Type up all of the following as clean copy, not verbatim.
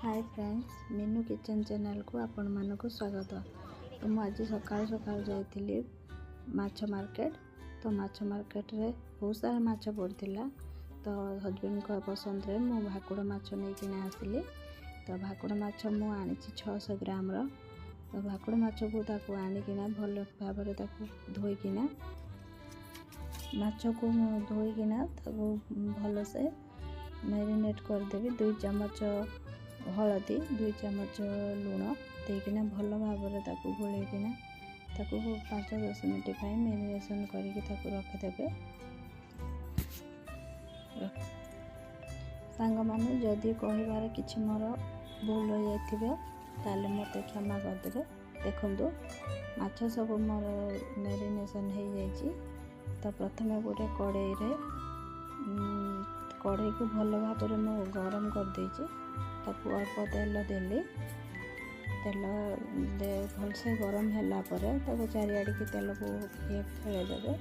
Hi friends, Meenu kitchen channel को आपण मानक स्वागत। तो मुझे सकाल सकाल जाइली माछ मार्केट। तो माछ मार्केट रे बहुत सारा माछ पड़ता। तो हजबैंड को पसंद रे मु भाकुड़ माछ नहीं आसली। तो भाकुड़ माछ मु आनी 600 ग्राम रो। तो भाकुड़ माछ को ताकू आनिकिना भल भाव धोईकिना माछ को धोईकिना ताकू भल से मैरिनेट करदेवी। 2 चम्मच हलदी 2 चम्मच लुण देकिना भल भाव गोलेकिना 5-10 मिनट मैरिनेशन करके रखिदेवे। सांग मैंने जदि कहबार किसी मोर भूल हो जाए मत क्षमा करदे। देखु माछ सब मोर मैरिनेशन हो जाए। तो प्रथम गोटे कड़ई को भल भाव में गरम कर देछि। ताकू अल्प तेल देली। तेल भलसे गरम है चारिआड़ की तेल को खेदेवे।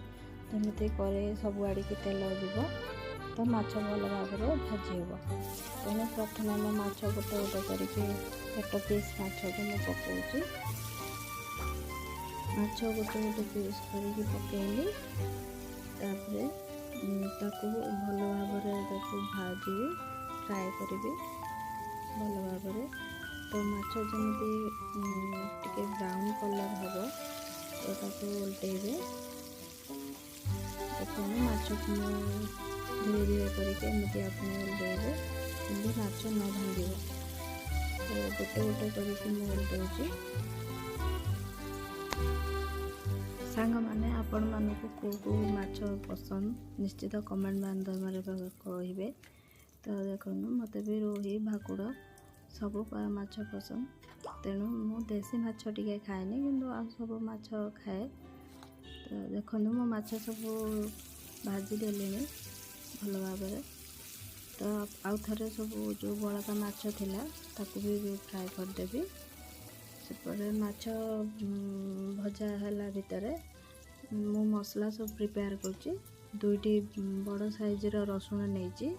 जमी कड़ई सब आड़ की तेल जीव तो माछ भल भाव में भाजी हे। तेणु प्रथम आम माछ गोटे गोटे करके पीस माछ को पकाऊँगी। माछ गोटे गोटे पीस करके पकेली। ताकू भल भाव में भाजी फ्राए करी भल भाव में। तो माछ जमी टिके ब्राउन कलर हम तो उल्टेबे। देखो माछ को धीरे धीरे करके एमती अपने उल्टेबे कि माछ न भांगे। तो गोटे गोटे करके उल्टाऊँ। सांग मैंने आपण मानक को माछ पसंद निश्चित कमेंट माध्यम कहे। तो देखो मत भी रोही भाकुड़ सब माछ पसंद। तेणु मु देसी माछ टिके खाएनी किंतु आ सब माछ खाए। तो देखो मो माछ सब भाजी देली भल भाव में। तो आउ थे सब जो बड़का माछ थिला ताकू भी फ्राए करदेवी। सेपटे माछ भजा है भितर मु मसला सब प्रिपेयर कर 2टी बड़ साइज रसुण नहीं।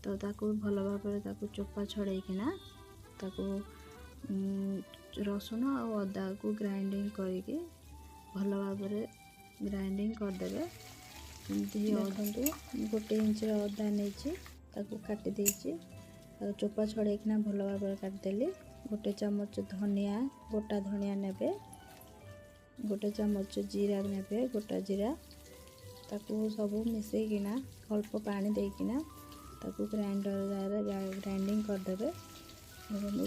तो ताकू भल भाव में चोपा छड़ेकिना रसुण और अदा को ग्राइंडिंग करके भल भाव में ग्राइंडिंग करदेवे। जमी 1 इंच अदा नहीं काटी चोपा छड़ेकिना भल भाव में काटिदेली। 1 चम्मच धनिया गोटा धनिया नेबे। 1 चम्मच जीरा नेबे गोटा जीरा। ताकू सब मिसेकिना अल्प पानी देकिना ताकू ग्राइंडर ग्राइंडिंग करदेवे।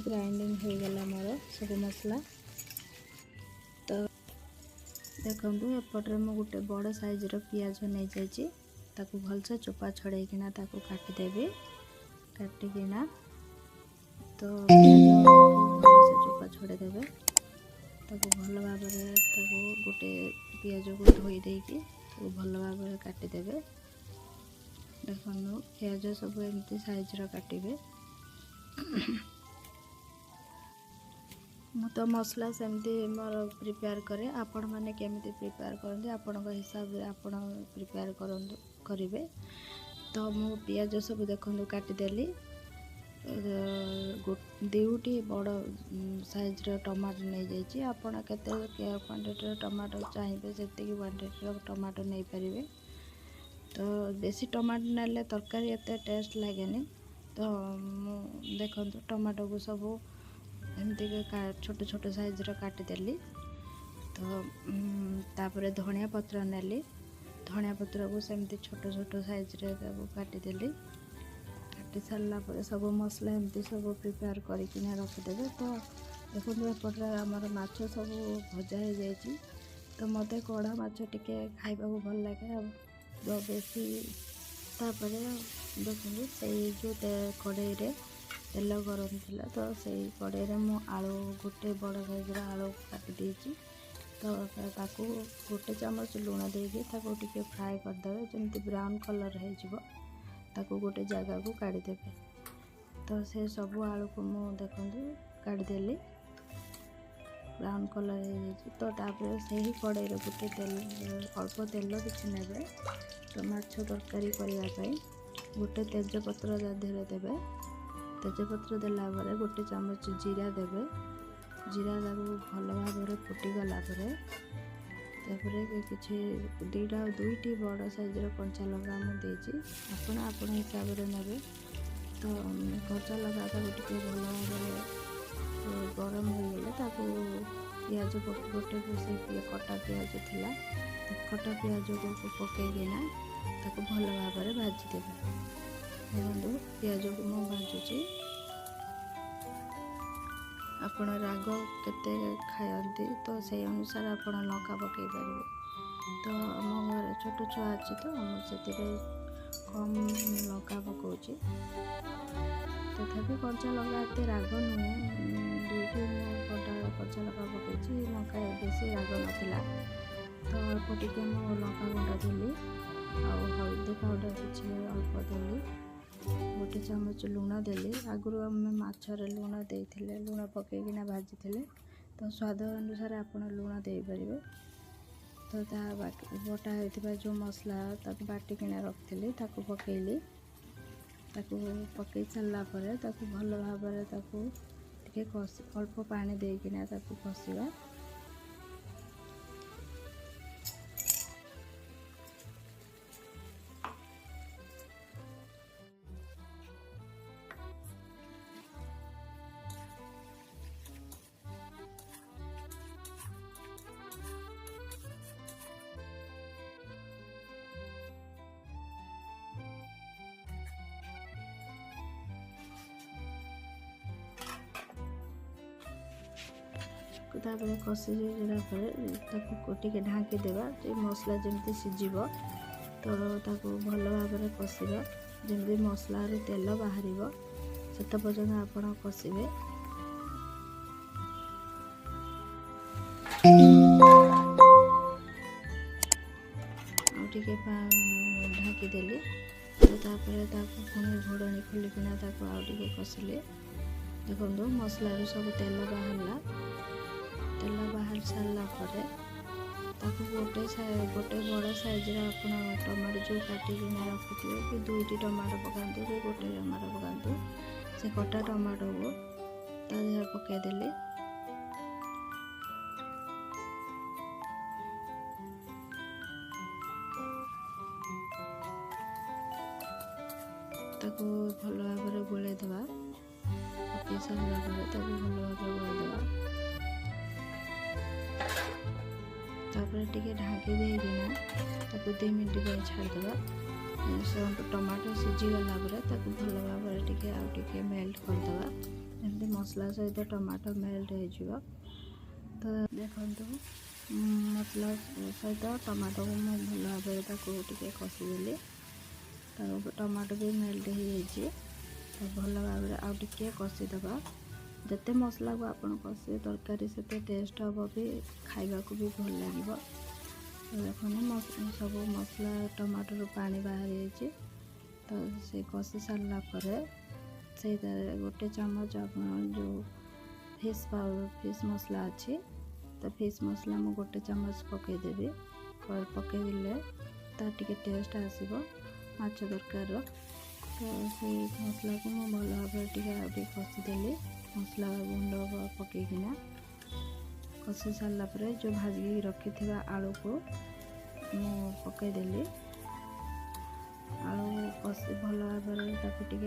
ग्राइंडिंग हो गला मोर सब मसला। तो देखो एपटे मु गोटे बड़ साइज पियाज नहीं जाइए भलसे चोपा छड़ेकिना काटिदेवी। काटिकिना तो भलसे चोपा छड़ेदेवे। भल भाव में गोटे पियाज को धोई देकी भल भाव में काटिदेवे। देखो पियाज सब एमती साइज काटिबे। मु तो मसला सेमती मोर प्रिपेयर करे। आपण माने केमिति प्रिपेयर करते आपण हिसाब से आपण प्रिपेयर करेंगे। तो मु पियाज सब देखो काटिदेली। 2टी बड़ साइज टमाटो नहीं जाइए। आपण केते क्वांटिटी टमाटो चाहिए से क्वांटिटी टमाटो नहीं पारे। तो बेसी टमाटो नाले तरकारी एत टेस्ट लगे। तो देखो टमाटो को सब एमती छोट छोट साइज काटिदेली। तो तापर धनिया पत्र नेली। धनिया पत्र को सेमती छोट छोट साइज काटिदेली। काटी सारा पर सब मसला एमती सब प्रिपेयर करके रखिदेवे। तो देखो एपटे आमर माछ सब भजा हो जाए। तो मत कड़ा माछ टिके खाइबा भल लगे। तो बेसी तापर देखो से जो कड़ई रे तेल गरम थिला। तो से कड़ई रे मु आलू गोटे बड़ साइज आलू काटी देछि। तो ताकू 1 चम्मच लुण देके ताकू टिके फ्राए करदेवे। जमी ब्राउन कलर हो गोटे जगह को काढ़ी देवे। तो से सब आलू को मु देखो काढ़ीदेली ब्राउन कलर हो। तो तापर से ही कड़ई गोटे तेल अल्प तेल किसी नेबे। तो माछ तरकारी करने गोटे तेजपत्र देवे। तेजपत्र देला परे गोटे चामच जीरा देवे। जीरा भल भाव फुटी गला किसी दुईटी बड़ साइजर कंचा लगा मुझे आपण हिसाब से ने। तो कंचा लगा टे भल भाव गरम हो गले पियाज गोटे से कटा पियाज थिला कटा पियाज को पकईकिना भल भाव भाजीदे। देखो पियाज को मु भाजुची। आपण राग केते खायंती तो से अनुसार आपण लंका पकई पारे। तो आम घर छोट छुआ अच्छी तो मुझे कम लंका पकाऊँगी। तथापि कंचा लंका एत राग नुहे दुईटी बड़ा कंचा लंका पकई लंका बेसी राग नाला। तो अल्प टे लंका गुंडा देली हल्दी पाउडर किसी अल्प देली गोटे चामच लुण देली। आगुरी आम माछरे लुण देते लुण पकईकिना भाजी थे। तो स्वाद अनुसार आपण लुण दे पारे। तो बटा होता जो मसला बाटिकिना रखी पकईली पकई सारा भल भाव अल्प पानी देकिना कषिबा। तापर कषि टे ढाँकी देवा मसला जमी सीझ। तो भल भाव कषिबा जमी मसला तेल बाहर से पर्यटन आपण कषिबे। ढाँकी देली पुणी घोड़नी खोलिकिना आगे कषिले। देखो मसला सब तेल बाहरला। तेल बाहर सारा गोटे बड़ साइज टमाटो जो काटिकिना रखिथे कि दुईटी टमाटो पकातु कि गोटे टमाटो पकातु से कटा टमाटो को तादेह पकईदेली। भल भाव गोले देवा पकई सारा भल भाव गोले देवा। तापर टिके ढाँकी देकिना 2 मिनट पर छाड़देवा। टमाटो सीझीगला भल भाव टे मेल्ट करदेवा जमी मसला सहित टमाटो मेल्ट हो। तो देखो मसला सहित टमाटो को मैं भल भाव टे कषिदेली। टमाटो भी मेल्ट हो जाइए। तो भल भाव आउ टे कषिदेवा। जिते मसला को आप कषे तरकारी से टेस्ट हम भी खाइबा को भी भल लगे। देखो सब मसला टमाटर पानी बाहर जाइए। तो से कषि सारा से गोटे चामच जो फिश मसला अच्छी तो फिश मसला मुझे गोटे चामच पकईदेवी। पकईदे तार टे टेस्ट आसब माछ तरकार। तो से मसला को मुझे भल भाव टे कषिदेली मसला गुंड पकईकिना कषि सारा जो भाजी रखी आलू को मु पकईदेली। आलू कषि भल भाव टे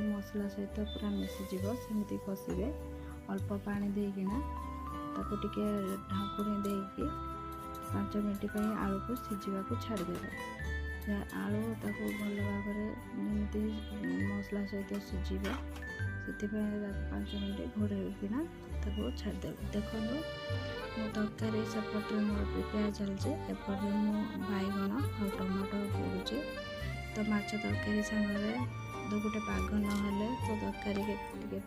मसला सहित पूरा मिसीज सेमती कषिबे। अल्प पानी देकिना टे ढाँकुणी देकी 5 मिनट आलू को सीझा को छाड़देवे। आलू भल भाव जमी मसला सहित सीझ से 5 मिनट घोड़ेकिना छाड़देवे। देखो मो तरकारी सेपटे मोर प्रिपेयर चलছে। एपटे मु बैगण और टमाटो पोड़ुचे। तो माछ तरकारी सामने दो गोटे पाग नहेले तो तरकारी के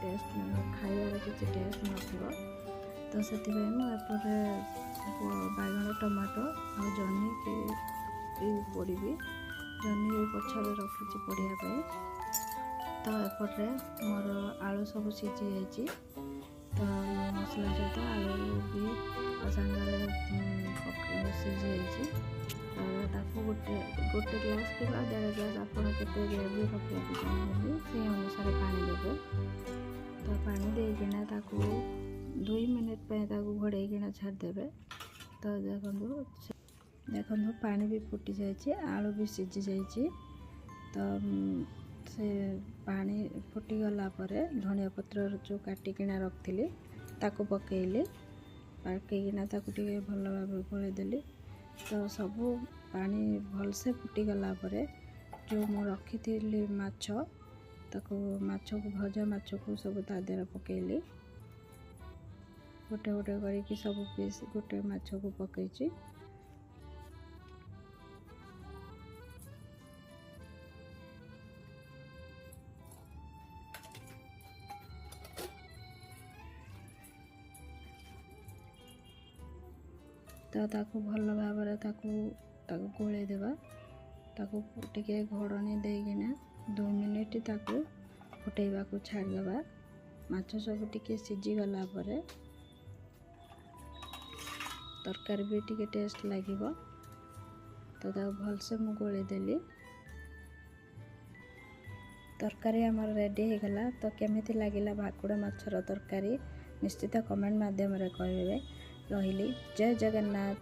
टेस्ट खाइबार किसी टेस्ट नथिबो। तो सेपटे बैगण टमाटो और जह्नी की पोड़ी जह्नी पछरे रखी पोड़ापी। तो एपटे मोर आलू सब सीझी जाइए। ତ ମସଲା ସହିତ ଆଳୁ ବି ସାଙ୍ଗରେ ସିଝି ଯାଇଛି। ଆଉ ତାକୁ ଗୋଟେ ଗ୍ଲାସ୍ କିମ୍ବା 1.5 ଗ୍ଲାସ୍ ଆପଣ କେତେ ଗ୍ରେଭି ରଖିବାକୁ ଚାହୁଁଛନ୍ତି ସେଇ ଅନୁସାରେ ପାଣି ଦେବେ। ତ ପାଣି ଦେଇକିନା ତାକୁ 2 ମିନିଟ୍ ପାଇଁ ତାକୁ ଘୋଡ଼େଇକିନା ଛାଡ଼ିଦେବେ। ତ ଦେଖନ୍ତୁ ପାଣି ବି ଫୁଟି ଯାଇଛି, ଆଳୁ ବି ସିଝି ଯାଇଛି। ତ ସେ ପାଣି ଫୁଟିଗଲା ପରେ ଧନିଆ ପତ୍ର ଯେଉଁ କାଟିକିନା ରଖିଥିଲି ତାକୁ ପକେଇକିନା ତାକୁ ଟିକେ ଭଲ ଭାବରେ ଗୋଳେଇଦେଲି। ତ ସବୁ ପାଣି ଭଲସେ ଫୁଟିଗଲା ପରେ ଯେଉଁ ମୁଁ ରଖିଥିଲି ଭଜା ମାଛକୁ ସବୁ ତା ଦେହରେ ପକେଇଲି। ଗୋଟେ ଗୋଟେ କରିକି ସବୁ ପିସ୍ ଗୋଟେ ମାଛକୁ ପକେଇଛି। ତ ତାକୁ ଭଲ ଭାବରେ ତାକୁ ଗୋଳେଇ ଦେବା। ତାକୁ ଟିକେ ଘୋଡ଼ଣି ଦେଇକିନା 2 ମିନିଟ୍ ତାକୁ ଫୁଟେଇବାକୁ ଛାଡ଼ିଦେବା। ମାଛ ସବୁ ଟିକେ ସିଝିଗଲା ପରେ ତରକାରୀ ବି ଟିକେ ଟେଷ୍ଟ ଲାଗିବ। ତ ତାକୁ ଭଲସେ ମୁଁ ଗୋଳେଇ ଦେଲି। ତରକାରୀ ଆମର ରେଡ଼ି ହେଇଗଲା। ତ କେମିତି ଲାଗିଲା ଭାକୁର ମାଛର ତରକାରୀ ନିଶ୍ଚିତ କମେଣ୍ଟ ମାଧ୍ୟମରେ କହିବେ। ରହିଲି। ଜୟ ଜଗନ୍ନାଥ।